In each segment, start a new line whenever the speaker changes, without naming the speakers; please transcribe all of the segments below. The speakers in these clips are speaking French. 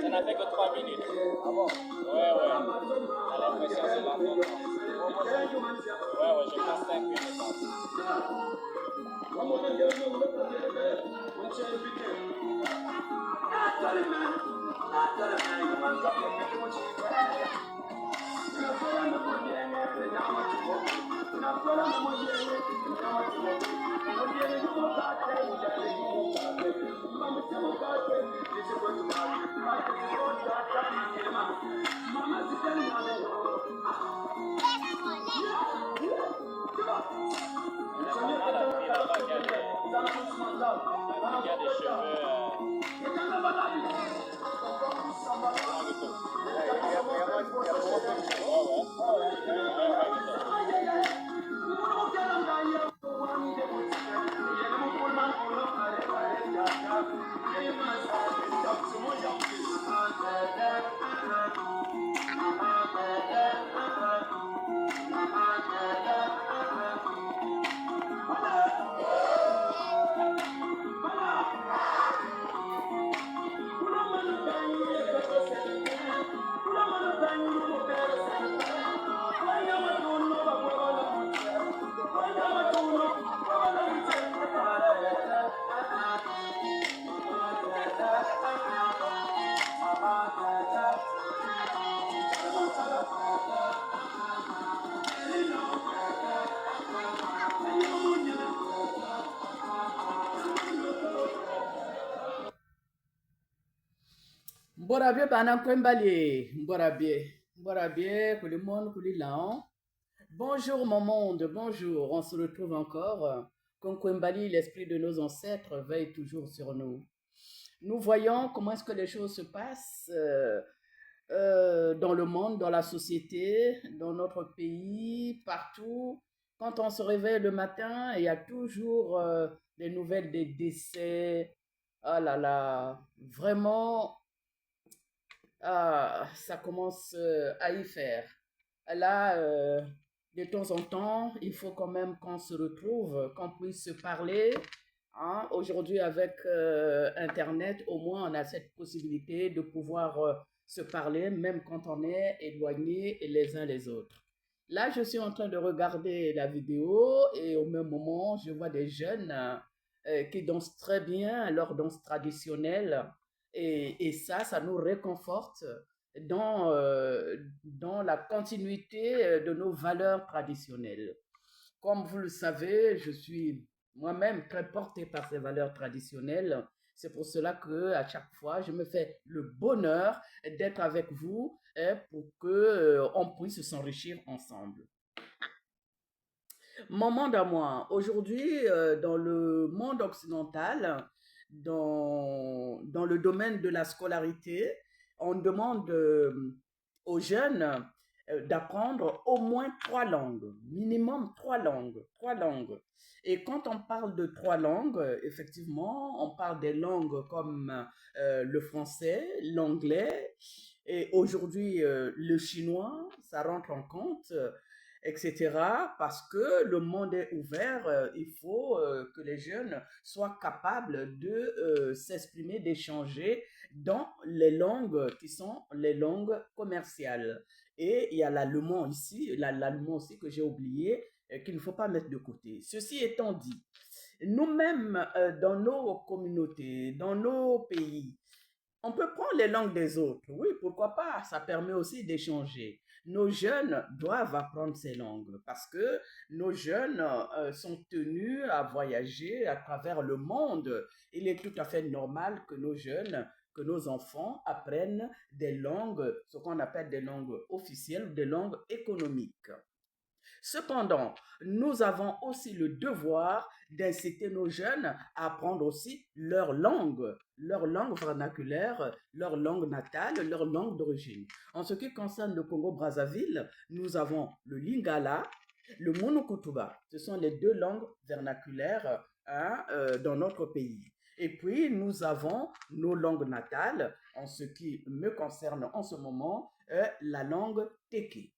Ça n'a fait que 3 minutes. Ah bon? Ouais. T'as l'impression que c'est longtemps. Ouais, je passe 5 minutes.
Mborabie bana kwembali, Mborabie, que le monde, que le lao. Bonjour mon monde, bonjour, on se retrouve encore. Comme Kwembali, l'esprit de nos ancêtres veille toujours sur nous. Nous voyons comment est-ce que les choses se passent dans le monde, dans la société, dans notre pays, partout. Quand on se réveille le matin, il y a toujours des nouvelles des décès. Ah là là, vraiment, ça commence à y faire. Là, de temps en temps, il faut quand même qu'on se retrouve, qu'on puisse se parler. Hein. Aujourd'hui, avec Internet, au moins, on a cette possibilité de pouvoir se parler, même quand on est éloignés les uns les autres. Là, je suis en train de regarder la vidéo et au même moment, je vois des jeunes qui dansent très bien leur danse traditionnelle. Et ça nous réconforte dans la continuité de nos valeurs traditionnelles. Comme vous le savez, je suis moi-même très porté par ces valeurs traditionnelles. C'est pour cela que à chaque fois, je me fais le bonheur d'être avec vous pour que on puisse s'enrichir ensemble. Mon monde à moi, aujourd'hui, dans le monde occidental, dans le domaine de la scolarité, on demande aux jeunes d'apprendre au moins 3 langues, minimum 3 langues. Et quand on parle de 3 langues, effectivement, on parle des langues comme le français, l'anglais, et aujourd'hui le chinois, ça rentre en compte, etc. Parce que le monde est ouvert, il faut que les jeunes soient capables de s'exprimer, d'échanger dans les langues qui sont les langues commerciales. Et il y a l'allemand ici, l'allemand aussi que j'ai oublié, qu'il ne faut pas mettre de côté. Ceci étant dit, nous-mêmes, dans nos communautés, dans nos pays, on peut prendre les langues des autres. Oui, pourquoi pas? Ça permet aussi d'échanger. Nos jeunes doivent apprendre ces langues parce que nos jeunes sont tenus à voyager à travers le monde. Il est tout à fait normal que nos jeunes que nos enfants apprennent des langues, ce qu'on appelle des langues officielles ou des langues économiques. Cependant, nous avons aussi le devoir d'inciter nos jeunes à apprendre aussi leur langue vernaculaire, leur langue natale, leur langue d'origine. En ce qui concerne le Congo-Brazzaville, nous avons le Lingala, le Monokutuba. Ce sont les deux langues vernaculaires dans notre pays. Et puis, nous avons nos langues natales, en ce qui me concerne en ce moment, la langue Teke.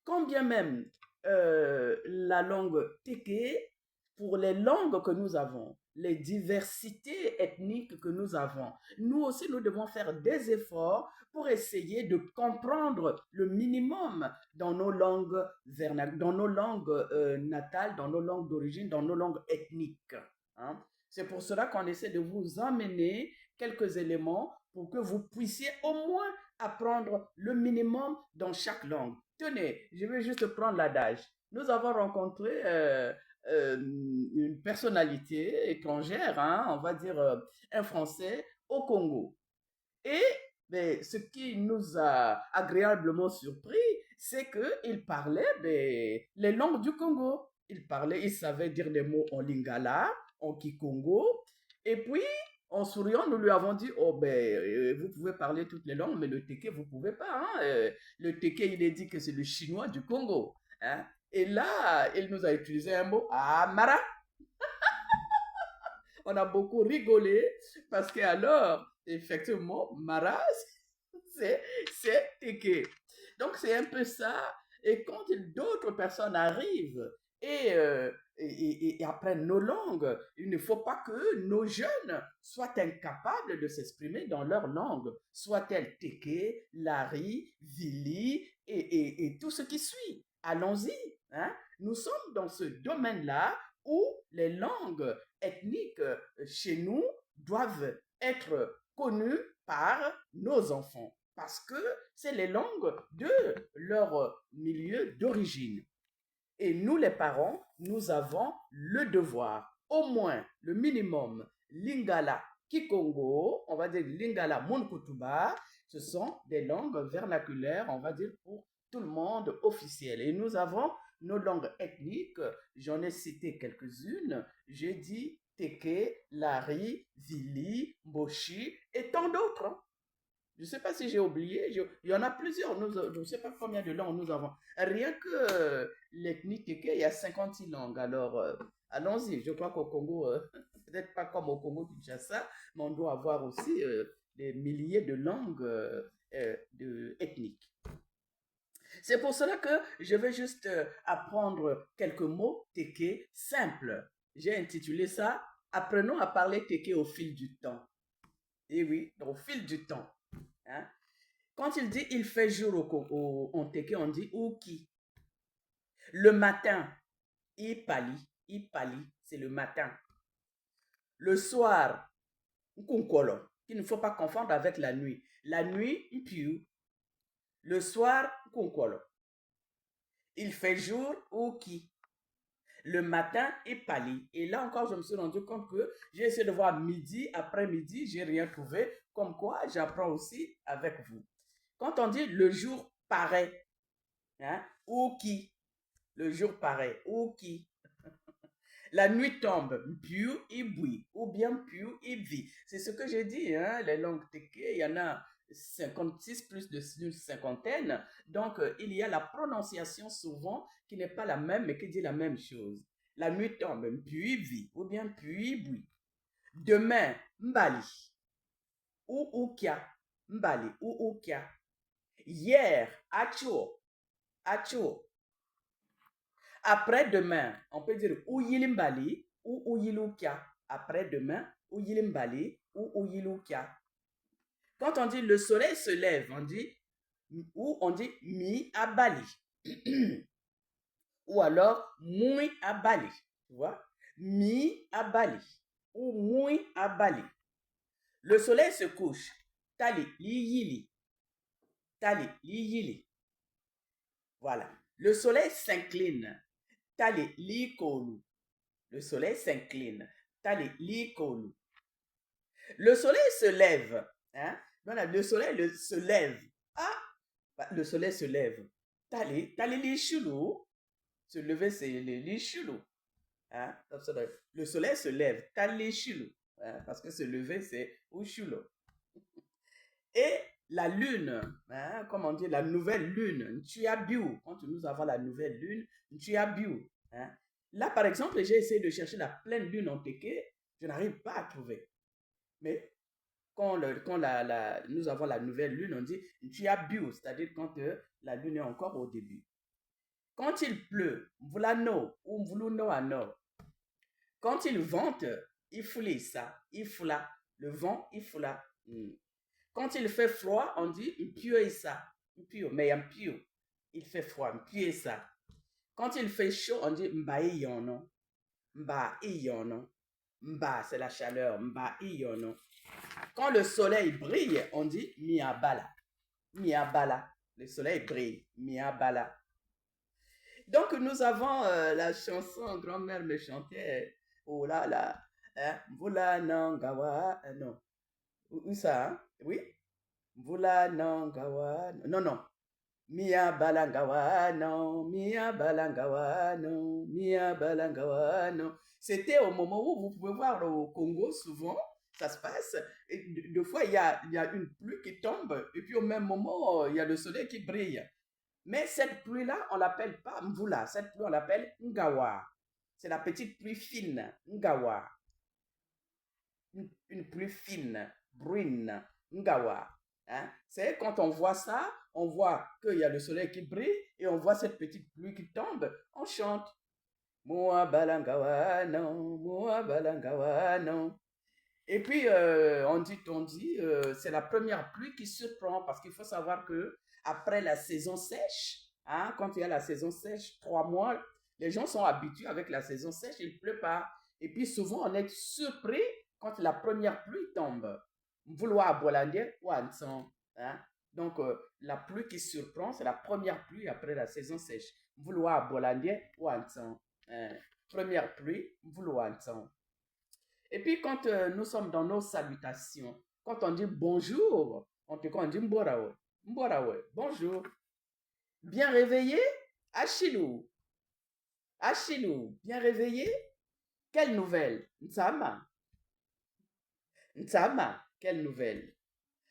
Quand bien même la langue Teke, pour les langues que nous avons, les diversités ethniques que nous avons, nous aussi, nous devons faire des efforts pour essayer de comprendre le minimum dans nos langues dans nos langues natales, dans nos langues d'origine, dans nos langues ethniques. Hein. C'est pour cela qu'on essaie de vous emmener quelques éléments pour que vous puissiez au moins apprendre le minimum dans chaque langue. Tenez, je vais juste prendre l'adage. Nous avons rencontré une personnalité étrangère, hein, on va dire un Français, au Congo. Et ben, ce qui nous a agréablement surpris, c'est qu'il parlait les langues du Congo. Il savait dire des mots en lingala, en kikongo, et puis en souriant, nous lui avons dit, oh ben, vous pouvez parler toutes les langues, mais le teke, vous pouvez pas. Hein? Le teke, il est dit que c'est le chinois du Congo. Hein? Et là, il nous a utilisé un mot, Mara. On a beaucoup rigolé parce que alors, effectivement, Mara, c'est teke. Donc, c'est un peu ça. Et quand d'autres personnes arrivent et apprennent nos langues, il ne faut pas que nos jeunes soient incapables de s'exprimer dans leur langue, soit-elle Teke, Lari, Vili et tout ce qui suit. Allons-y. Hein? Nous sommes dans ce domaine-là où les langues ethniques chez nous doivent être connues par nos enfants parce que c'est les langues de leur milieu d'origine. Et nous, les parents, nous avons le devoir, au moins le minimum, Lingala, Kikongo, on va dire Lingala, Monkutuba, ce sont des langues vernaculaires, on va dire pour tout le monde officiel. Et nous avons nos langues ethniques, j'en ai cité quelques-unes, j'ai dit Teke, Lari, Vili, Mboshi et tant d'autres. Hein. Je ne sais pas si j'ai oublié, il y en a plusieurs, je ne sais pas combien de langues nous avons. Rien que l'ethnie Keke, il y a 56 langues. Alors, allons-y, je crois qu'au Congo, peut-être pas comme au Congo Kinshasa, mais on doit avoir aussi des milliers de langues ethniques. C'est pour cela que je vais juste apprendre quelques mots Teke simples. J'ai intitulé ça « Apprenons à parler Teke au fil du temps ». Et oui, au fil du temps. Hein? Quand il dit il fait jour en Teke, on dit Uki. Le matin, Ipali, c'est le matin. Le soir, Nkunkolo, qu'il ne faut pas confondre avec la nuit. La nuit, Mpiu. Le soir, Nkunkolo. Il fait jour, Uki. Le matin, Ipali. Et là encore, je me suis rendu compte que j'ai essayé de voir midi, après-midi, j'ai rien trouvé. Comme quoi, j'apprends aussi avec vous. Quand on dit le jour paraît, hein, Uki. Le jour paraît, Uki. La nuit tombe, Mpiu Ibui, ou bien Mpiu Ibi. C'est ce que j'ai dit, hein, les langues Teke, il y en a 56 plus de une cinquantaine. Donc, il y a la prononciation souvent qui n'est pas la même, mais qui dit la même chose. La nuit tombe, Mpiu Ibi, ou bien Mpiu Ibui. Demain, Mbali, ou Ukia, Mbali, ou Ukia. Hier, Acho, Acho. Après-demain, on peut dire Uyilimbali ou Uyilukia. Après-demain, Uyilimbali ou Uyilukia. Quand on dit le soleil se lève, on dit Mi Abali. Ou alors Mui Abali. Tu vois? Mi Abali ou Mui Abali. Le soleil se couche. Tali Liyili. Tali Liyili. Voilà. Le soleil s'incline. Tali Likolu. Le soleil s'incline. Tali Likolu. Le soleil se lève. Hein? Donc là, le soleil se lève. Ah, bah, le soleil se lève. T'as les lichulous. Se lever, c'est les lichulous. Hein? Le soleil se lève. T'as les chulous. Hein? Parce que se lever, c'est ou chulo. Et la lune, hein, comme on dit, la nouvelle lune, Ntuabiu, quand nous avons la nouvelle lune, Ntuabiu. Hein. Là, par exemple, j'ai essayé de chercher la pleine lune en Téké, je n'arrive pas à trouver. Mais quand nous avons la nouvelle lune, on dit Ntuabiu, c'est-à-dire quand la lune est encore au début. Quand il pleut, Mvulano ou Mvuluno ano. Quand il vente, il foule ça, il foula. Le vent, il foula. Quand il fait froid, on dit ça. Mais il fait froid, ça. Quand il fait chaud, on dit mba iyono. Mba iyono. Mba, c'est la chaleur. Mba iyono. Quand le soleil brille, on dit miabala. Miabala. Le soleil brille. Miabala. Donc, nous avons la chanson, grand-mère me chantait. Oh là là. Hein? Vula nangawa. Non. Où ça? Hein? Oui? Vula nangawa. Non, non. Mia balangawano, mia balangawano, mia balangawano. C'était au moment où vous pouvez voir au Congo, souvent, ça se passe. Et deux fois, il y a une pluie qui tombe, et puis au même moment, il y a le soleil qui brille. Mais cette pluie-là, on l'appelle pas Mvula, cette pluie, on l'appelle Ngawa. C'est la petite pluie fine, Ngawa. Une pluie fine, brune, Ngawa. Hein? C'est quand on voit ça, on voit qu'il y a le soleil qui brille et on voit cette petite pluie qui tombe, on chante. Moa balangawano, moa balangawano. Et puis, on dit, c'est la première pluie qui surprend parce qu'il faut savoir que après la saison sèche, hein, quand il y a la saison sèche, 3 mois, les gens sont habitués avec la saison sèche, il ne pleut pas. Et puis souvent, on est surpris quand la première pluie tombe. Vouloir bolande ou hein? Donc, la pluie qui surprend, c'est la première pluie après la saison sèche. Vouloir bolande ou hein? Première pluie, vouloir. Et puis, quand nous sommes dans nos salutations, quand on dit bonjour, on dit mborawe. Mborawe, bonjour. Bien réveillé? Achilou. Achilou, bien réveillé? Quelle nouvelle? Ntsama. Ntsama, quelle nouvelle?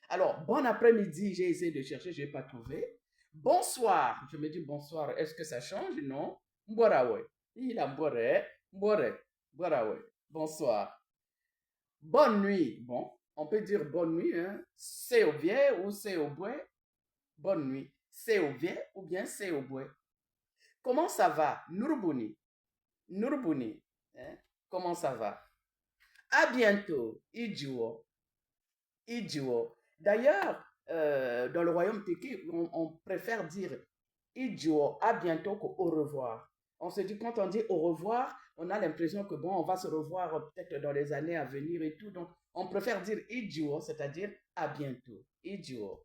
Alors, bon après-midi, j'ai essayé de chercher, je n'ai pas trouvé. Bonsoir, je me dis bonsoir, est-ce que ça change? Non. Mborawe. Il a mbore, mbore, mborawe. Bonsoir. Bonne nuit. Bon, on peut dire bonne nuit. Hein? C'est au bien ou c'est au bois. Bonne nuit. C'est au bien ou bien c'est au bois. Comment ça va? Nurbuni. Nurbuni. Hein? Comment ça va? À bientôt. Ijuo. Ijuo. D'ailleurs, dans le royaume Tiki, on préfère dire Ijuo, à bientôt qu'au revoir. On se dit, quand on dit au revoir, on a l'impression que bon, on va se revoir peut-être dans les années à venir et tout. Donc, on préfère dire ijuo, c'est-à-dire à bientôt. Ijuo.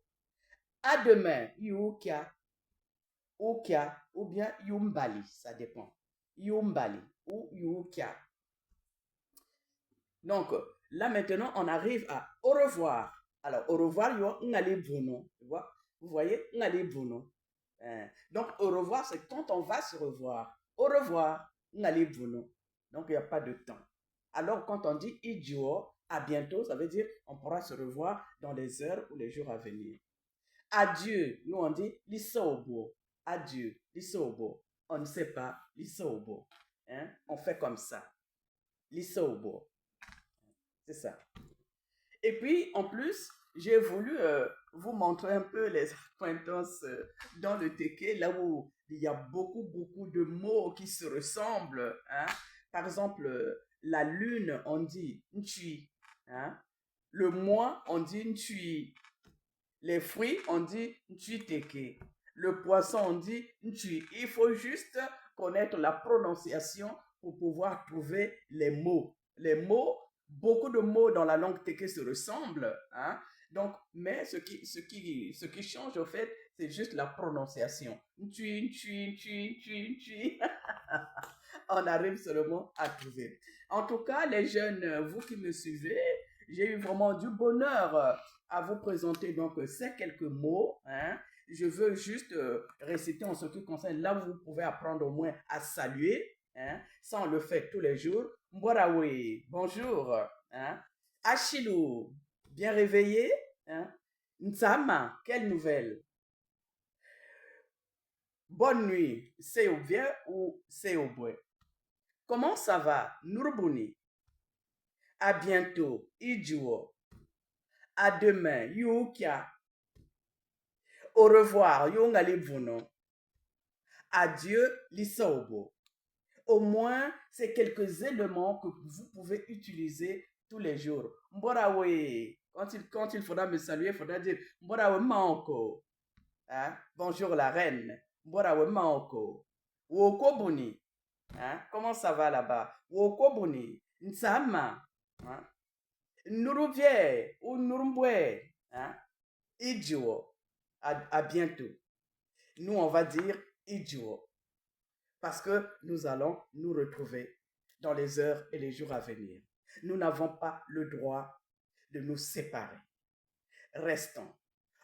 À demain, yukia, ukia, ou bien yumbali, ça dépend. Yumbali ou yukia. Donc, là maintenant, on arrive à au revoir. Alors, au revoir, yo, ngali buno. Tu vois? Vous voyez? Ngali buno. Donc, au revoir, c'est quand on va se revoir. Au revoir, ngali buno. Donc, il n'y a pas de temps. Alors, quand on dit ijuo, à bientôt, ça veut dire on pourra se revoir dans les heures ou les jours à venir. Adieu, nous on dit lisobo. Adieu, lisobo. On ne sait pas, lisobo. Hein? On fait comme ça. Lisobo. C'est ça. Et puis, en plus, j'ai voulu vous montrer un peu les accointances dans le Téké, là où il y a beaucoup, beaucoup de mots qui se ressemblent. Hein? Par exemple, la lune, on dit ntui. Hein? Le mois, on dit ntui. Les fruits, on dit ntui Téké. Le poisson, on dit ntui. Il faut juste connaître la prononciation pour pouvoir trouver les mots. Les mots, beaucoup de mots dans la langue Téké se ressemblent. Hein? Donc, mais ce qui change, au fait, c'est juste la prononciation. Ntui, ntui, ntui, ntui, ntui. On arrive seulement à trouver. En tout cas, les jeunes, vous qui me suivez, j'ai eu vraiment du bonheur à vous présenter donc ces quelques mots. Hein. Je veux juste réciter en ce qui concerne là où vous pouvez apprendre au moins à saluer. Hein. Ça, on le fait tous les jours. Mborawe, bonjour. Hein. Achilou, bien réveillé. Hein. Nsama, quelle nouvelle? Bonne nuit, c'est au bien ou c'est au bois? Comment ça va? Nurbuni. À bientôt, Ijuo. À demain, Yukia. Au revoir, Yongalibvuno. Adieu, Lisaobo. Au moins, c'est quelques éléments que vous pouvez utiliser tous les jours. Mborawe. Quand il faudra me saluer, il faudra dire Mborawe Maoko. Hein? Bonjour la reine. Mborawe Maoko. Wokobuni. Hein? Comment ça va là-bas? Wokobuni. Nsama. Hein? Nuruvie ou Nurumbwe. Hein? Ijuo. À bientôt. Nous, on va dire Ijuo. Parce que nous allons nous retrouver dans les heures et les jours à venir. Nous n'avons pas le droit de nous séparer. Restons.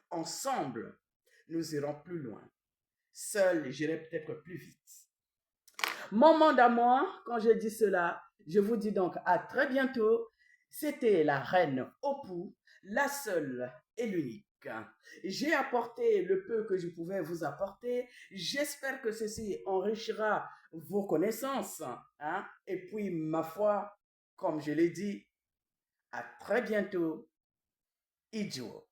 Ensemble, nous irons plus loin. Seul, j'irai peut-être plus vite. Mon monde à moi, quand je dis cela, je vous dis donc à très bientôt. C'était la reine Opou, la seule et l'unique. J'ai apporté le peu que je pouvais vous apporter. J'espère que ceci enrichira vos connaissances. Hein? Et puis, ma foi, comme je l'ai dit, à très bientôt. Ijuo.